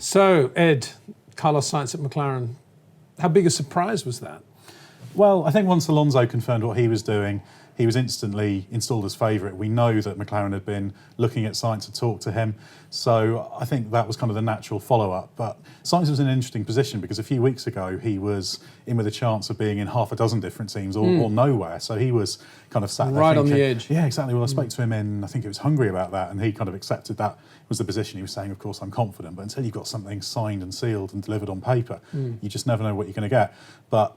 So, Ed, Carlos Sainz at McLaren, how big a surprise was that? Well, I think once Alonso confirmed what he was doing, he was instantly installed as favourite. We know that McLaren had been looking at Sainz to talk to him, so I think that was kind of the natural follow-up. But Sainz was in an interesting position because a few weeks ago he was in with a chance of being in half a dozen different teams or nowhere. So he was kind of sat there right thinking, on the edge. Yeah, exactly. Well, I spoke to him I think it was Hungary about that, and he kind of accepted that was the position. He was saying, of course, I'm confident, but until you've got something signed and sealed and delivered on paper, you just never know what you're going to get. But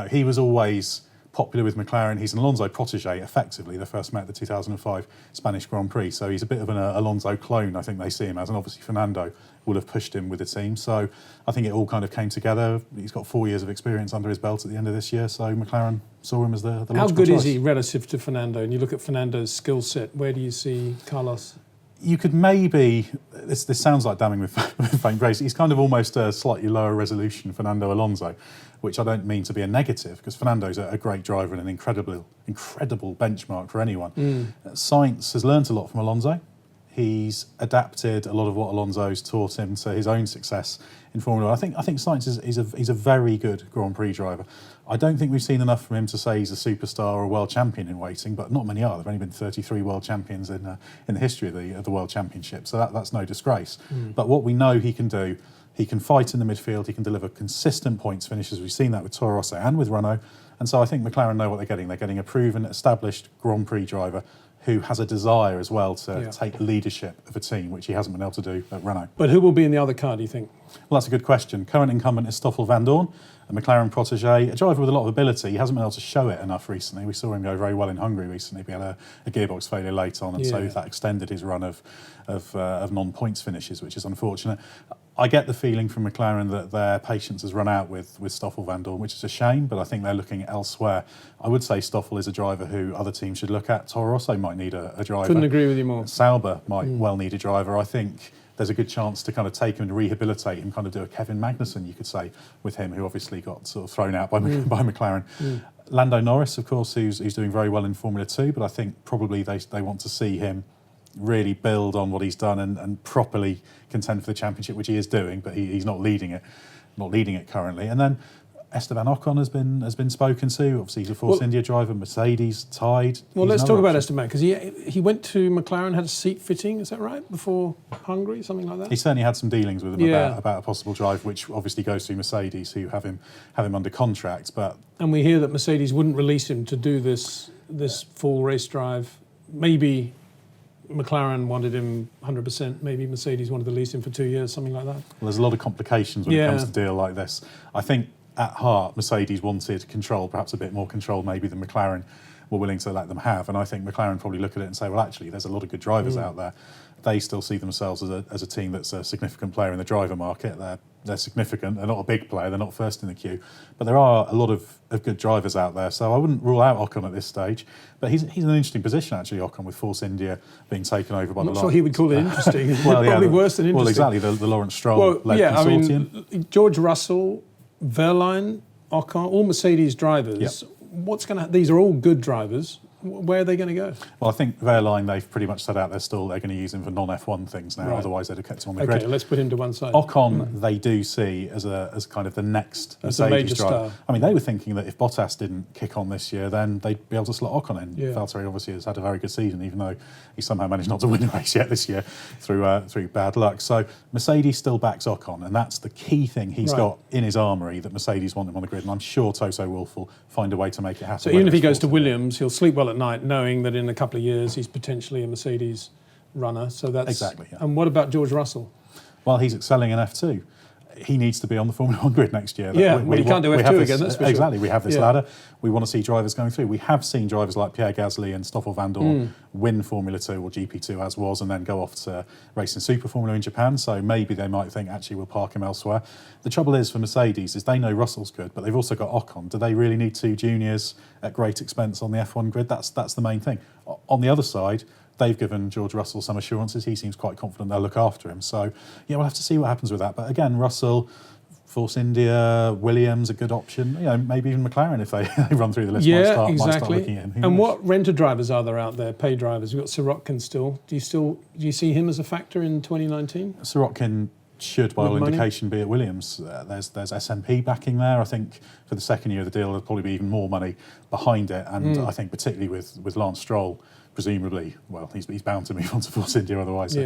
he was always popular with McLaren. He's an Alonso protege, effectively. They first met at the 2005 Spanish Grand Prix, so he's a bit of an Alonso clone, I think they see him as, and obviously Fernando would have pushed him with the team. So I think it all kind of came together. He's got 4 years of experience under his belt at the end of this year, so McLaren saw him as the logical How good choice. is he relative to Fernando? And you look at Fernando's skill set, where do you see Carlos? You could maybe, this sounds like damning with faint praise, he's kind of almost a slightly lower resolution Fernando Alonso, which I don't mean to be a negative, because Fernando's a great driver and an incredible benchmark for anyone. Sainz has learnt a lot from Alonso. He's adapted a lot of what Alonso's taught him to his own success in Formula 1. I think Sainz is a very good Grand Prix driver. I don't think we've seen enough from him to say he's a superstar or a world champion in waiting, but not many are. There have only been 33 world champions in the history of the World Championship, so that's no disgrace. But what we know he can do, he can fight in the midfield, he can deliver consistent points finishes. We've seen that with Toro Rosso and with Renault. And so I think McLaren know what they're getting. They're getting a proven, established Grand Prix driver who has a desire as well to take leadership of a team, which he hasn't been able to do at Renault. But who will be in the other car, do you think? Well, that's a good question. Current incumbent is Stoffel Vandoorne, a McLaren protege, a driver with a lot of ability. He hasn't been able to show it enough recently. We saw him go very well in Hungary recently. He had a gearbox failure late on, and so that extended his run of non-points finishes, which is unfortunate. I get the feeling from McLaren that their patience has run out with Stoffel Vandoorne, which is a shame, but I think they're looking elsewhere. I would say Stoffel is a driver who other teams should look at. Toro Rosso might need a driver. Couldn't agree with you more. Sauber might well need a driver. I think there's a good chance to kind of take him and rehabilitate him, kind of do a Kevin Magnussen, you could say, with him, who obviously got sort of thrown out by McLaren. Lando Norris, of course, who's doing very well in Formula 2, but I think probably they want to see him really build on what he's done and properly contend for the championship, which he is doing, but he's not leading it currently. And then Esteban Ocon has been spoken to. Obviously, he's a Force India driver. Mercedes tied. Well, let's talk about Esteban, because he went to McLaren, had a seat fitting. Is that right? Before Hungary, something like that. He certainly had some dealings with him about a possible drive, which obviously goes through Mercedes, who have him under contract. And we hear that Mercedes wouldn't release him to do this full race drive. Maybe McLaren wanted him 100%. Maybe Mercedes wanted to lease him for 2 years, something like that. Well, there's a lot of complications when it comes to a deal like this. I think at heart, Mercedes wanted control, perhaps a bit more control maybe than McLaren were willing to let them have. And I think McLaren probably look at it and say, well, actually, there's a lot of good drivers out there. They still see themselves as a team that's a significant player in the driver market. They're significant. They're not a big player. They're not first in the queue. But there are a lot of good drivers out there. So I wouldn't rule out Ocon at this stage. But he's in an interesting position, actually, Ocon, with Force India being taken over by I'm not sure he would call it interesting. Well, Probably worse than interesting. Well, exactly. The Lawrence Stroll led consortium. I mean, George Russell, Verline, Ocon, all Mercedes drivers. These are all good drivers. Where are they going to go? Well, I think Verline, they've pretty much said out they're going to use him for non-F1 things now, otherwise they'd have kept him on the grid. Okay, let's put him to one side. Ocon, they do see as kind of the next Mercedes driver. I mean, they were thinking that if Bottas didn't kick on this year, then they'd be able to slot Ocon in. Valtteri obviously has had a very good season, even though he somehow managed not to win a race yet this year through bad luck. So Mercedes still backs Ocon, and that's the key thing he's got in his armoury, that Mercedes want him on the grid, and I'm sure Toto Wolff will find a way to make it happen. So even if he goes to Williams, he'll sleep well at night knowing that in a couple of years he's potentially a Mercedes runner. So that's exactly. Yeah. And what about George Russell? Well, he's excelling in F2. He needs to be on the Formula 1 grid next year. He can't do F2 again, that's for sure. Exactly, we have this ladder. We want to see drivers going through. We have seen drivers like Pierre Gasly and Stoffel Vandoorne win Formula 2 or GP2 as was, and then go off to race in Super Formula in Japan. So maybe they might think, actually, we'll park him elsewhere. The trouble is for Mercedes is they know Russell's good, but they've also got Ocon. Do they really need two juniors at great expense on the F1 grid? That's the main thing. On the other side, they've given George Russell some assurances. He seems quite confident they'll look after him. So, we'll have to see what happens with that. But again, Russell, Force India, Williams, a good option. Maybe even McLaren if they run through the list. Yeah, might exactly. start looking at him. And what renter drivers are there out there? Pay drivers. We've got Surratt still. Do you see him as a factor in 2019? Surratt should, by With all money? indication, be at Williams. There's SMP backing there. I think for the second year of the deal, there'll probably be even more money behind it. And I think particularly with Lance Stroll, presumably, well, he's bound to move on to Force India, otherwise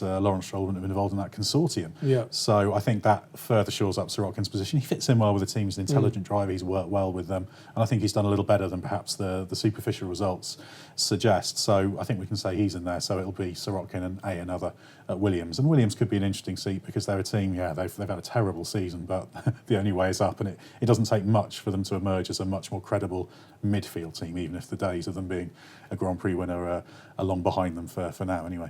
Lawrence Stroll wouldn't have been involved in that consortium. Yeah. So I think that further shores up Sirotkin's position. He fits in well with the team. He's an intelligent driver. He's worked well with them, and I think he's done a little better than perhaps the superficial results suggest. So I think we can say he's in there. So it'll be Sirotkin and another at Williams. And Williams could be an interesting seat because they're a team. Yeah, they've had a terrible season, but the only way is up, and it doesn't take much for them to emerge as a much more credible midfield team, even if the days of them being a Grand Prix winner are long behind them for now anyway.